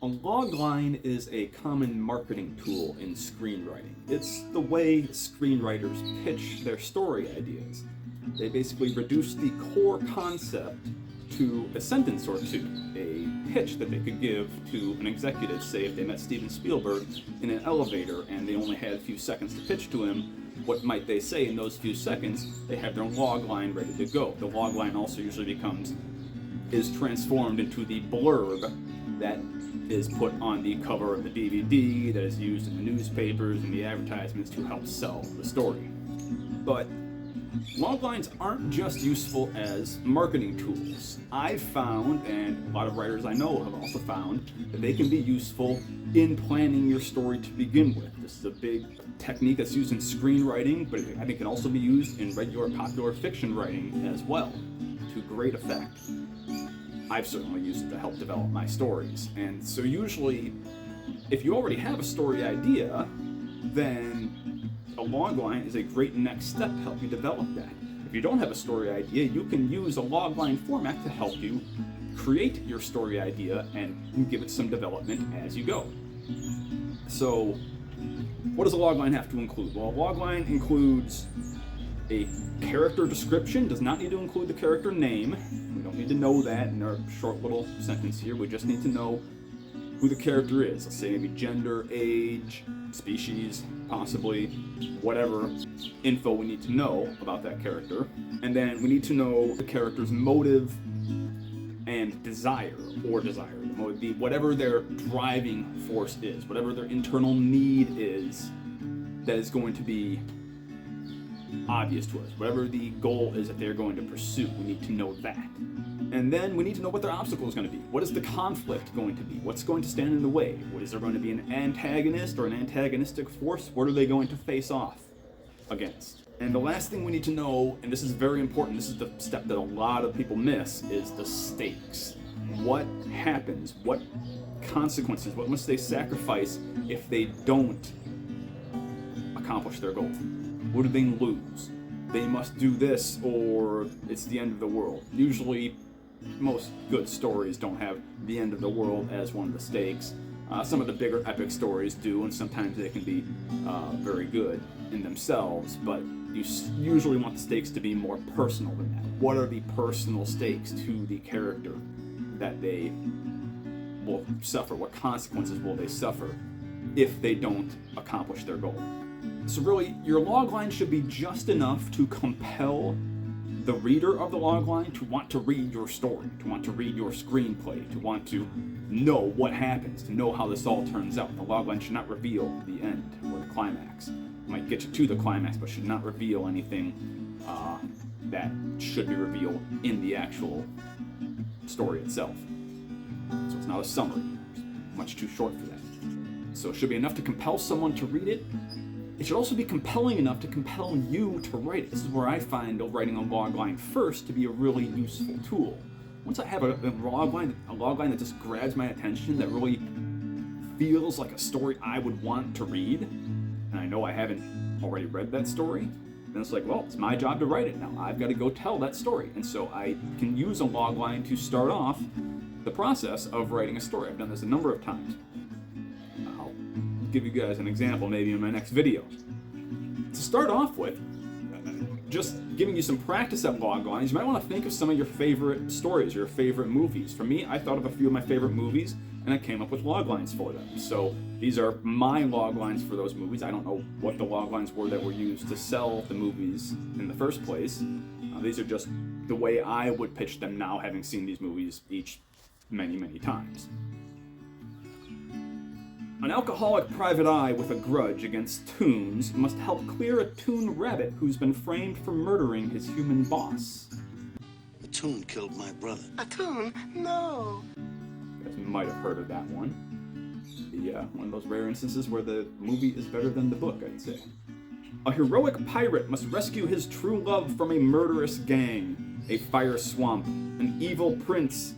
A logline is a common marketing tool in screenwriting. It's the way screenwriters pitch their story ideas. They basically reduce the core concept to a sentence or two, a pitch that they could give to an executive. Say if they met Steven Spielberg in an elevator and they only had a few seconds to pitch to him, what might they say in those few seconds? They have their logline ready to go. The logline also usually is transformed into the blurb that is put on the cover of the DVD, that is used in the newspapers and the advertisements to help sell the story. But loglines aren't just useful as marketing tools. I've found, and a lot of writers I know have also found, that they can be useful in planning your story to begin with. This is a big technique that's used in screenwriting, but I think it can also be used in regular popular fiction writing as well, to great effect. I've certainly used it to help develop my stories. And so usually, if you already have a story idea, then a logline is a great next step to help you develop that. If you don't have a story idea, you can use a logline format to help you create your story idea and give it some development as you go. So, what does a logline have to include? Well, a logline includes a character description, does not need to include the character name. We don't need to know that in our short little sentence here. We just need to know who the character is. Let's say maybe gender, age, species, possibly, whatever info we need to know about that character. And then we need to know the character's motive and desire, whatever their driving force is, whatever their internal need is that is going to be obvious to us. Whatever the goal is that they're going to pursue, we need to know that. And then we need to know what their obstacle is going to be. What is the conflict going to be? What's going to stand in the way? Is there going to be an antagonist or an antagonistic force? What are they going to face off against? And the last thing we need to know, and this is very important, this is the step that a lot of people miss, is the stakes. What happens? What consequences? What must they sacrifice if they don't accomplish their goal? What do they lose? They must do this or it's the end of the world. Usually, most good stories don't have the end of the world as one of the stakes. Some of the bigger epic stories do, and sometimes they can be very good in themselves, but you usually want the stakes to be more personal than that. What are the personal stakes to the character that they will suffer? What consequences will they suffer if they don't accomplish their goal? So really, your logline should be just enough to compel the reader of the logline to want to read your story, to want to read your screenplay, to want to know what happens, to know how this all turns out. The logline should not reveal the end or the climax. It might get you to the climax, but should not reveal anything that should be revealed in the actual story itself. So it's not a summary. It's much too short for that. So it should be enough to compel someone to read it. It should also be compelling enough to compel you to write it. This is where I find writing a logline first to be a really useful tool. Once I have a logline that just grabs my attention, that really feels like a story I would want to read, and I know I haven't already read that story, then it's like, well, it's my job to write it now. I've got to go tell that story. And so I can use a logline to start off the process of writing a story. I've done this a number of times. I'll give you guys an example maybe in my next video. To start off with, just giving you some practice at loglines, you might want to think of some of your favorite stories, your favorite movies. For me, I thought of a few of my favorite movies, and I came up with loglines for them. So these are my loglines for those movies. I don't know what the loglines were that were used to sell the movies in the first place. These are just the way I would pitch them now, having seen these movies each many, many times. An alcoholic private eye with a grudge against Toons must help clear a Toon rabbit who's been framed for murdering his human boss. A Toon killed my brother. A Toon? No. You guys might have heard of that one. One of those rare instances where the movie is better than the book, I'd say. A heroic pirate must rescue his true love from a murderous gang, a fire swamp, an evil prince,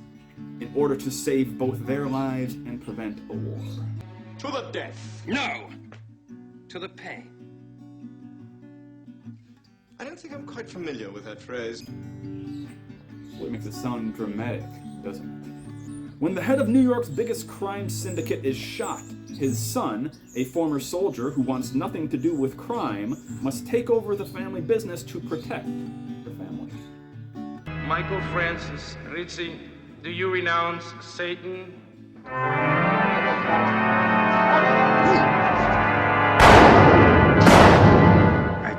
in order to save both their lives and prevent a war. To the death. No! To the pain. I don't think I'm quite familiar with that phrase. Well, it makes it sound dramatic, doesn't it? When the head of New York's biggest crime syndicate is shot, his son, a former soldier who wants nothing to do with crime, must take over the family business to protect the family. Michael Francis Rizzi, do you renounce Satan? I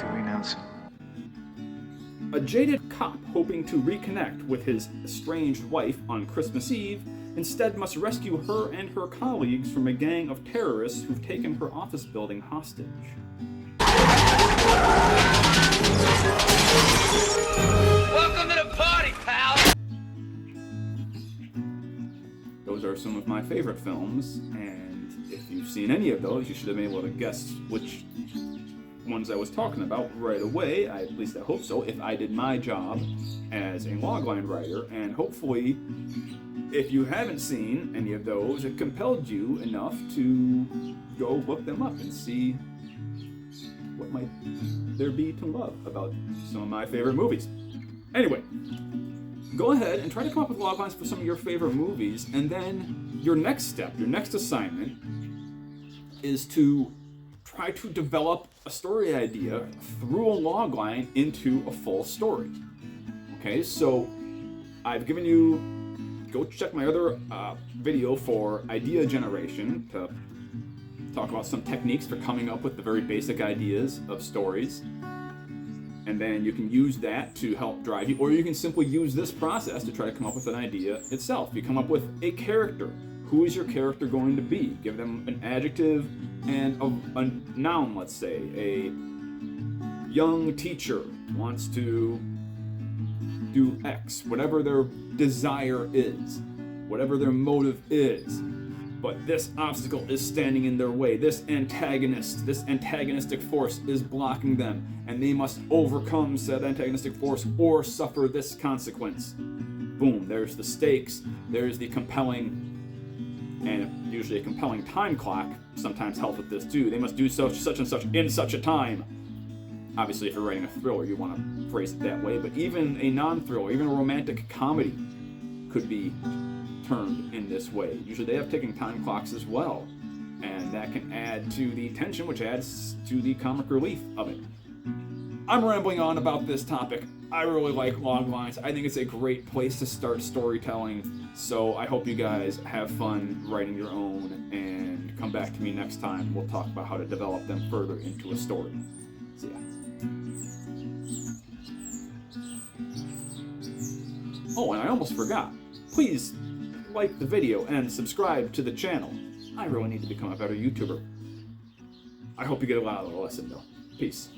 do renounce him. A jaded cop hoping to reconnect with his estranged wife on Christmas Eve instead must rescue her and her colleagues from a gang of terrorists who've taken her office building hostage. Welcome to the party, pal! Those are some of my favorite films, and if you've seen any of those, you should have been able to guess which ones I was talking about right away. At least I hope so, if I did my job as a logline writer, and hopefully, if you haven't seen any of those, it compelled you enough to go look them up and see what might there be to love about some of my favorite movies. Anyway, go ahead and try to come up with loglines for some of your favorite movies, and then your next step, your next assignment, is to try to develop a story idea through a logline into a full story. Okay, so I've given you, go check my other video for idea generation to talk about some techniques for coming up with the very basic ideas of stories. And then you can use that to help drive you, or you can simply use this process to try to come up with an idea itself. You come up with a character. Who is your character going to be? Give them an adjective and a noun, let's say. A young teacher wants to do X, whatever their desire is, whatever their motive is. But this obstacle is standing in their way. This antagonistic force is blocking them, and they must overcome said antagonistic force or suffer this consequence. Boom, there's the stakes, there's the compelling, and usually a compelling time clock sometimes helps with this too. They must do such and such in such a time. Obviously, if you're writing a thriller, you want to phrase it that way, but even a non-thriller, even a romantic comedy could be termed in this way. Usually they have ticking time clocks as well, and that can add to the tension, which adds to the comic relief of it. I'm rambling on about this topic. I really like loglines. I think it's a great place to start storytelling, so I hope you guys have fun writing your own, and come back to me next time. We'll talk about how to develop them further into a story. See ya. Oh, and I almost forgot. Please like the video and subscribe to the channel. I really need to become a better YouTuber. I hope you get a lot out of the lesson though. Peace.